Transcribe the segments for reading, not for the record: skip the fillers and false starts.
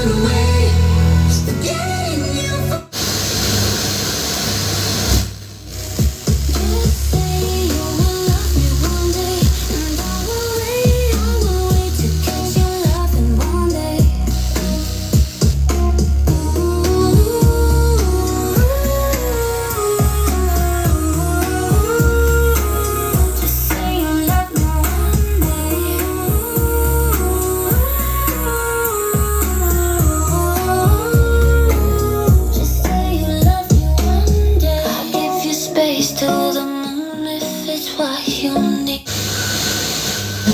run away, forgetting you. Just say you will love me one day, and I will wait to catch your loving one day. Just say you love me one day. Just say you love me one day. I'll give you space till the moon if it's what you need.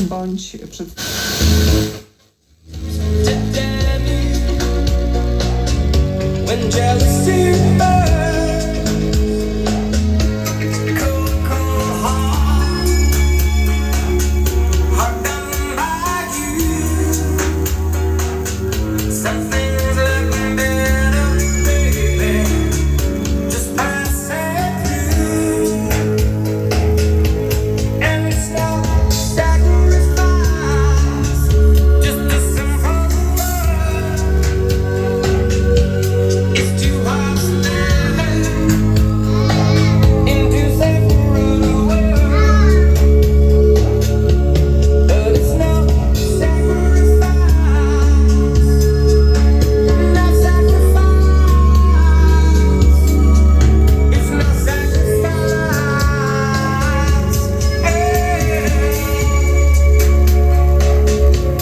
Bądź przed